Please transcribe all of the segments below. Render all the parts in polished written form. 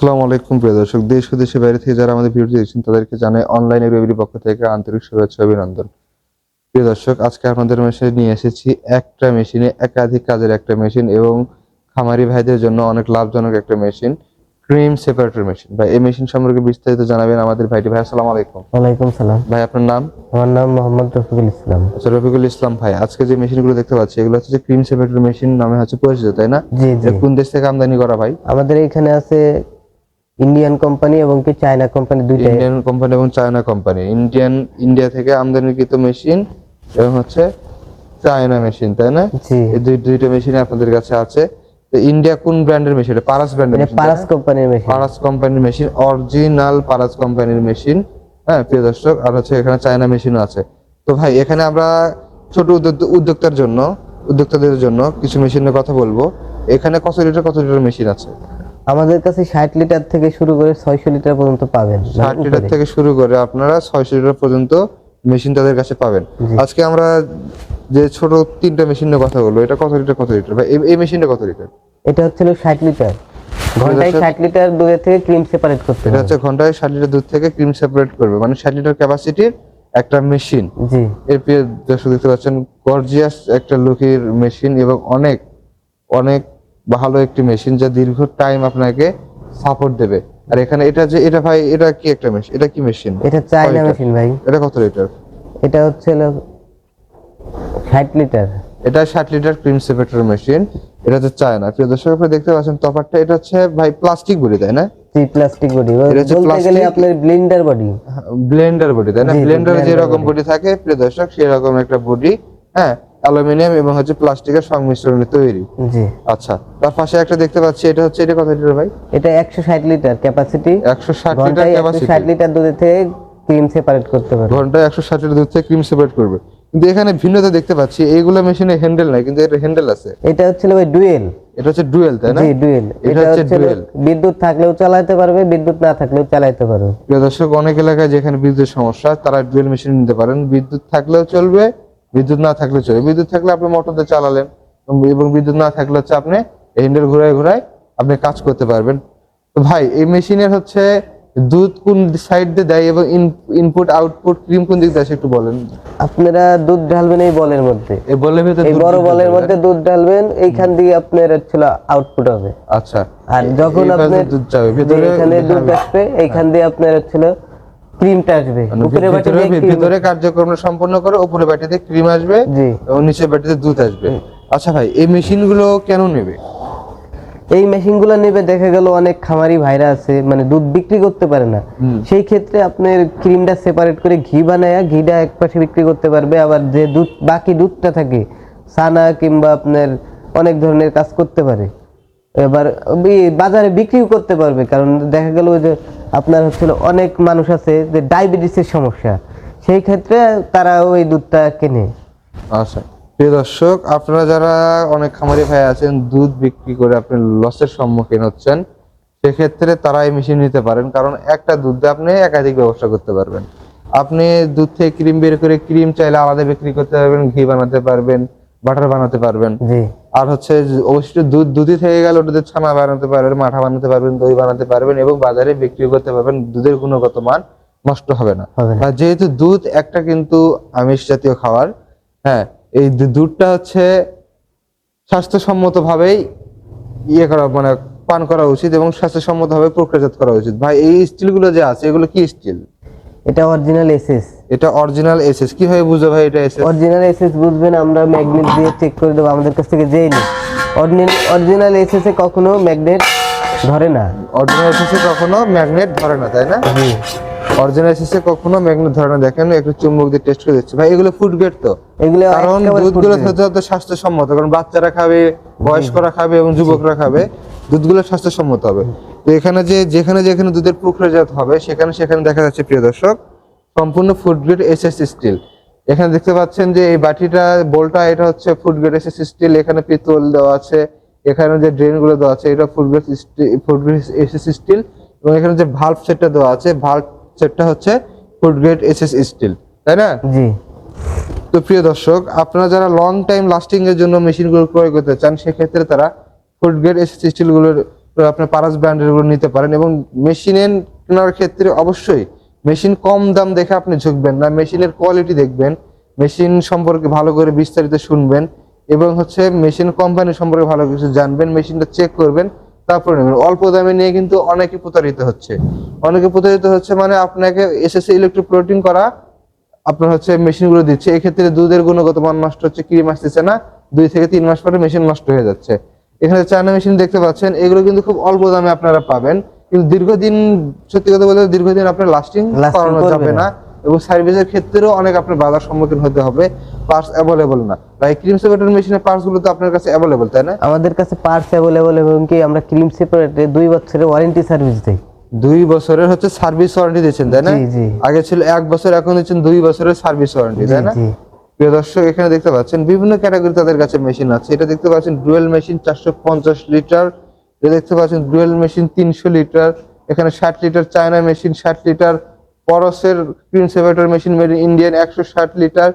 আসসালামু আলাইকুম প্রিয় দর্শক, দেশ ও দেশের বাইরে থেকে যারা আমাদের ভিডিওটি দেখছেন তাদেরকে জানাই অনলাইনে রবির পক্ষ থেকে আন্তরিক শুভেচ্ছা ও অভিনন্দন। প্রিয় দর্শক, আজকে আপনাদের মেশিনে নিয়ে এসেছি একটা মেশিনে একাধিক কাজের একটা মেশিন এবং খামারি ভাইদের জন্য অনেক লাভজনক একটা মেশিন, ক্রিম সেপারেটর মেশিন। ভাই, এই মেশিন সম্পর্কে বিস্তারিত জানাবেন আমাদের ভাইটি। ভাই আসসালামু আলাইকুম। ওয়ালাইকুম সালাম। ভাই, আপনার নাম? আমার নাম মোহাম্মদ রফিকুল ইসলাম। আচ্ছা, রফিকুল ইসলাম ভাই, আজকে যে মেশিনগুলো দেখতে পাচ্ছি এগুলো হচ্ছে ক্রিম সেপারেটর মেশিন নামে পরিচিত, তাই না? জি জি। কোন দেশ থেকে আমদানি করা ভাই? আমাদের এখানে আছে ইন্ডিয়ান কোম্পানি এবং কি চায়না কোম্পানি, দুইটাই। ইন্ডিয়ান কোম্পানি এবং চায়না কোম্পানি। ইন্ডিয়া থেকে আমদানিকৃত মেশিন এবং চায়না মেশিন, তাই না? জি। এই দুইটা মেশিন আপনাদের কাছে আছে। তো ইন্ডিয়া কোন ব্র্যান্ডের মেশিন? পারাস ব্র্যান্ডের মেশিন। পারাস কোম্পানির মেশিন। পারাস কোম্পানির মেশিন, অরিজিনাল পারাস কোম্পানির মেশিন। হ্যাঁ প্রিয় দর্শক, আর এখানে চায়না মেশিনও আছে। তো ভাই, এখানে আমরা ছোট উদ্যোক্তাদের জন্য কিছু মেশিনের কথা বলবো। এখানে কত লিটার মেশিন আছে? আমাদের কাছে 60 লিটার থেকে শুরু করে 600 লিটার পর্যন্ত পাবেন। 60 লিটার থেকে শুরু করে আপনারা 600 লিটার পর্যন্ত মেশিন তাদের কাছে পাবেন। আজকে আমরা যে ছোট তিনটা মেশিনের কথা বলবো, এটা কত লিটার ভাই? এই মেশিনটা কত লিটার? এটা হচ্ছিল 60 লিটার, ঘন্টায় 60 লিটার দুধের থেকে ক্রিম সেপারেট করতে এটা হচ্ছে ঘন্টায় 60 লিটার দুধ থেকে ক্রিম সেপারেট করবে, মানে 60 লিটার ক্যাপাসিটির একটা মেশিন। জি। এর প্রিয় দর্শক দেখতে পাচ্ছেন, গর্জিয়াস একটা লুকের মেশিন এবং অনেক অনেক ভালো একটি মেশিন যা দীর্ঘ টাইম আপনাকে সাপোর্ট দেবে। আর এখানে এটা ভাই, এটা কি একটা মেশিন? এটা কি মেশিন? এটা চায়না মেশিন ভাই। এটা কত লিটার? এটা হচ্ছিল 60 লিটার। এটা 60 লিটার ক্রিম সেপারেটর মেশিন। এটা হচ্ছে চায়না। প্রিয় দর্শক, আপনারা দেখতে পাচ্ছেন তফাতটা। এটা হচ্ছে ভাই প্লাস্টিক বডি, তাই না? জি, প্লাস্টিক বডি। এটা হচ্ছে বলতে গেলে আপনার ব্লেন্ডার বডি। ব্লেন্ডার বডি, তাই না? ব্লেন্ডারে যে রকম বডি থাকে প্রিয় দর্শক, সেই রকম একটা বডি। হ্যাঁ, অ্যালুমিনিয়াম এবং প্লাস্টিকের সংমিশ্রণে তৈরি। জি। আচ্ছা, তার পাশে একটা দেখতে পাচ্ছি, এটা কত লিটার ভাই? এটা 160 লিটার ক্যাপাসিটি। 160 লিটার ঘন্টায় ক্যাপাসিটি। 160 লিটার দুধের থেকে ক্রিম সেপারেট করতে পারবে। ঘন্টায় 160 লিটার দুধ থেকে ক্রিম সেপারেট করবে। কিন্তু এখানে ভিন্নতা দেখতে পাচ্ছি, এইগুলা মেশিনে হ্যান্ডেল নাই, কিন্তু এটা হ্যান্ডেল আছে। এটা হচ্ছে ওই ডুয়েল। এটা হচ্ছে ডুয়েল, তাই না? জি, ডুয়েল। এটা হচ্ছে ডুয়েল। বিদ্যুৎ থাকলেও চালাতে পারবে, বিদ্যুৎ না থাকলেও চালাতে পারবে। প্রিয় দর্শক, অনেক এলাকায় যেখানে বিদ্যুৎ সমস্যা তারা ডুয়েল মেশিন নিতে পারেন। বিদ্যুৎ থাকলেও চলবে, বিদ্যুৎ না থাকলেও চলবে। বিদ্যুৎ থাকলে আপনি মোটর দিয়ে চালালেন এবং বিদ্যুৎ না থাকলে আপনি হ্যান্ডেল ঘুরায় আপনি কাজ করতে পারবেন। তো ভাই, এই মেশিনের দুধ কোন সাইড দিয়ে দেয় এবং ইনপুট আউটপুট ক্রিম কোন দিক দিয়ে আসে একটু বলেন। আপনারা দুধ ঢালবেন এই বলের মধ্যে, এই বলের ভিতরে, এই বড় বলের মধ্যে দুধ ঢালবেন। এইখান দিয়ে আপনার আউটপুট হবে। আচ্ছা। আর যখন আপনি দুধ যাবে ভিতরে, এখানে দুধ আসবে, এইখান দিয়ে আপনার ক্রিমটা আসবে। উপরে ভিতরে কার্যক্রম সম্পন্ন করে উপরে বাটিতে ক্রিম আসবে এবং নিচে বাটিতে দুধ আসবে। আচ্ছা ভাই, এই মেশিনগুলো কেন নেবে? এই মেশিনগুলো নেবে, দেখা গেল অনেক খামারি ভাইরা আছে মানে দুধ বিক্রি করতে পারে না, সেই ক্ষেত্রে আপনার ক্রিমটা সেপারেট করে ঘি বানায় ঘিটা এক পাশে বিক্রি করতে পারবে। আবার যে দুধ বাকি দুধটা থাকে, ছানা কিংবা আপনার অনেক ধরনের কাজ করতে পারে। এবার বাজারে বিক্রিও করতে পারবে, কারণ দেখা গেল যে আপনার অনেক মানুষ আছে যে ডায়াবেটিসের সমস্যা, সেই ক্ষেত্রে তারা ওই দুধটা কেনে। আচ্ছা প্রিয় দর্শক, আপনারা যারা অনেক খামারি ভাই আছেন দুধ বিক্রি করে আপনি লসের সম্মুখীন হচ্ছেন, সেক্ষেত্রে তারা এই মেশিন নিতে পারেন। কারণ একটা দুধ দিয়ে আপনি একাধিক ব্যবসা করতে পারবেন। আপনি দুধ থেকে ক্রিম বের করে ক্রিম চাইলে আলাদা বিক্রি করতে পারবেন, ঘি বানাতে পারবেন, বাটার বানাতে পারবেন। আর অবশ্যই দুধই থেকে গেলে ওটাতে ছানা বানাতে পারবেন, মাঠা বানাতে পারবেন, দই বানাতে পারবেন এবং বাজারে বিক্রি করতে পারবেন। দুধের গুণগত মান নষ্ট হবে না। যেহেতু দুধ একটা কিন্তু আমিষ জাতীয় খাবার, হ্যাঁ, এই দুধটা স্বাস্থ্যসম্মত ভাবেই পান করা উচিত এবং স্বাস্থ্যসম্মত ভাবে প্রক্রিয়াজাত করা উচিত। ভাই, এই স্টিল গুলো যে আছে এগুলো কি স্টিল? এটা অরিজিনাল এসএস। এটা অরিজিনাল এসএস। কিভাবে বুঝবো ভাই এটা এসএস? অরিজিনাল এসএস বুঝবেন আমরা ম্যাগনেট দিয়ে চেক করে দেব আমাদের কাছ থেকে যেই নি। অরিজিনাল এসএস এ কখনো ম্যাগনেট ধরে না। অরিজিনাল এসএস এ কখনো ম্যাগনেট ধরে না, তাই না? জি। অরিজিনাল এসএস এ কখনো ম্যাগনেট ধরে না। দেখেন একটু চুম্বক দিয়ে টেস্ট করে দিচ্ছি। ভাই, এগুলো ফুড গ্রেড তো? এগুলো কারণ দুধগুলো স্বাস্থ্যসম্মত, কারণ বাচ্চারা খাবে, বয়স্করা খাবে এবং যুবকরা খাবে। দুধগুলো স্বাস্থ্যসম্মত হবে। তো এখানে যেখানে দুধের প্রক্রিয়াজাত হবে সেখানে দেখা যাচ্ছে প্রিয় দর্শক সম্পূর্ণ ফুড গ্রেড এসএস স্টিল। এখানে দেখতে পাচ্ছেন যে এই বাটিটা বোলটা, এটা ফুড গ্রেড এসএস স্টিল। এখানে পিতল দেওয়া আছে, এখানে যে ড্রেন গুলো দেওয়া আছে এটা ফুড গ্রেড এসএস স্টিল এবং এখানে যে ভালভ সেটটা দেওয়া আছে, ভালভ সেটটা ফুড গ্রেড এসএস স্টিল, তাই না? জি। তো প্রিয় দর্শক, আপনারা যারা লং টাইম লাস্টিং এর জন্য মেশিনগুলো ক্রয় করতে চান সেক্ষেত্রে তারা ফুড গ্রেড এসএস স্টিল গুলোর আপনি পারাস ব্র্যান্ডের গুলো নিতে পারেন। এবং মেশিনের কেনার ক্ষেত্রে অবশ্যই মেশিন কম দাম দেখে আপনি ঝুঁকবেন না, মেশিনের কোয়ালিটি দেখবেন, মেশিন সম্পর্কে ভালো করে বিস্তারিত শুনবেন এবং হচ্ছে মেশিন কোম্পানি সম্পর্কে ভালো কিছু জানবেন, মেশিনটা চেক করবেন, তারপরে নেবেন। অল্প দামে নিয়ে কিন্তু অনেকে প্রতারিত হচ্ছে, মানে আপনাকে এসএসসি ইলেকট্রিক প্লটিং করা আপনার হচ্ছে মেশিনগুলো দিচ্ছে, এক্ষেত্রে দুধের গুণগত মান নষ্ট হচ্ছে, ক্রিম আসতেছে না, 2 থেকে 3 মাস পরে মেশিন নষ্ট হয়ে যাচ্ছে। এখানে চায়না মেশিন দেখতে পাচ্ছেন, এগুলো কিন্তু খুব অল্প দামে আপনারা পাবেন, কিন্তু দীর্ঘদিন, সত্যি কথা বলতে দীর্ঘদিন আপনার লাস্টিং করানো যাবে না এবং সার্ভিসের ক্ষেত্রেও অনেক আপনার বাধার সম্মুখীন হতে হবে। পার্টস অ্যাভেলেবল না ভাই, ক্রিম সেপারেটর মেশিনের পার্টস গুলো তো আপনার কাছে অ্যাভেলেবল, তাই না? আমাদের কাছে পার্টস অ্যাভেলেবল এবং কি আমরা ক্রিম সেপারেটে 2 বছরের ওয়ারেন্টি সার্ভিস দেই। 2 বছরের হচ্ছে সার্ভিস ওয়ারেন্টি দিচ্ছেন, তাই না? জি জি। আগে ছিল 1 বছর, এখন দিচ্ছেন 2 বছরের সার্ভিস ওয়ারেন্টি, তাই না? জি। প্রিয় দর্শক, এখানে দেখতে পাচ্ছেন বিভিন্ন ক্যাটাগরি তাদের কাছে মেশিন আছে। এটা দেখতে পাচ্ছেন ডুয়েল মেশিন 450 লিটার, এটা দেখতে পাচ্ছেন ডুয়েল মেশিন 300 লিটার, এখানে 60 লিটার চায়না মেশিন, 60 লিটার পরসের cream separator machine made in Indian 160 litre,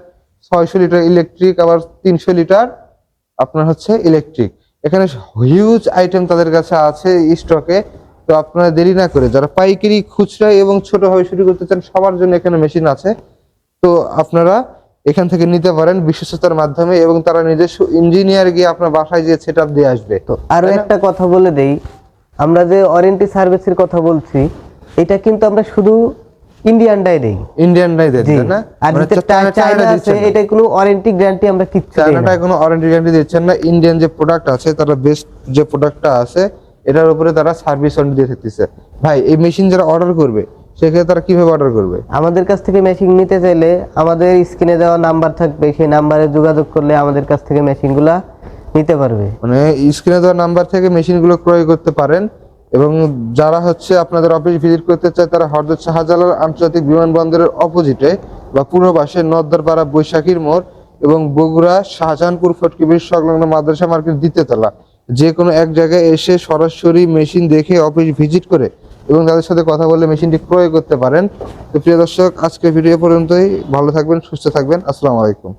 600 litre electric, আবার 300 লিটার আপনার হচ্ছে ইলেকট্রিক। এখানে হিউজ আইটেম তাদের কাছে আছে স্টকে। তো আপনারা দেরি না করে যারা পাইকারি, খুচরা এবং ছোট ভাবে শুরু করতে চান, সবার জন্য এখানে মেশিন আছে। তো আপনারা এখান থেকে নিতে পারেন বিশ্বস্ততার মাধ্যমে, এবং তারা নিজস্ব ইঞ্জিনিয়ার গিয়ে আপনার বাসায় যে সেটআপ দিয়ে আসবে। তো আরো একটা কথা বলে দেই, আমরা যে ওয়ারেন্টি সার্ভিসের কথা বলছি, এটা কিন্তু আমরা শুধু ইন্ডিয়ানটাই দেই, ইন্ডিয়ানটাই দেন, তাই না? আর মানে যেটা চায়না আছে দিচ্ছেন না। এটা কোনো ওয়ারেন্টি গ্যারান্টি আমরা কিচ্ছু দেই না। চায়নাটায় কোনো ওয়ারেন্টি গ্যারান্টি দিচ্ছেন না। ইন্ডিয়ান যে প্রোডাক্ট আছে, তারা বেস্ট যে প্রোডাক্টটা আছে এটার উপরে তারা সার্ভিস ওয়ারেন্টি দিয়ে থাকতেছে। ভাই, এই মেশিন যারা অর্ডার করবে সেক্ষেত্রে তারা কিভাবে অর্ডার করবে? আমাদের কাছ থেকে মেশিন নিতে চাইলে আমাদের স্ক্রিনে দেওয়া নাম্বার থাকবে, সেই নাম্বারে যোগাযোগ করলে আমাদের কাছ থেকে মেশিনগুলা নিতে পারবে। মানে স্ক্রিনে দেওয়া নাম্বার থেকে মেশিনগুলো ক্রয় করতে পারেন। এবং যারা হচ্ছে আপনাদের অফিস ভিজিট করতে চায়, তারা হযরত শাহজালাল আন্তর্জাতিক বিমানবন্দরের অপোজিটে বা পূর্ব পাশে নদ্দারপাড়া বৈশাখীর মোড় এবং বগুড়া শাহজাহানপুর ফটকি ব্রিজ সংলগ্ন মাদ্রাসা মার্কেট দ্বিতীয়তলা, যে কোনো এক জায়গায় এসে সরাসরি মেশিন দেখে অফিস ভিজিট করে এবং তাদের সাথে কথা বলে মেশিনটি ক্রয় করতে পারেন। তো প্রিয় দর্শক, আজকের ভিডিও পর্যন্তই। ভালো থাকবেন, সুস্থ থাকবেন। আসসালামু আলাইকুম।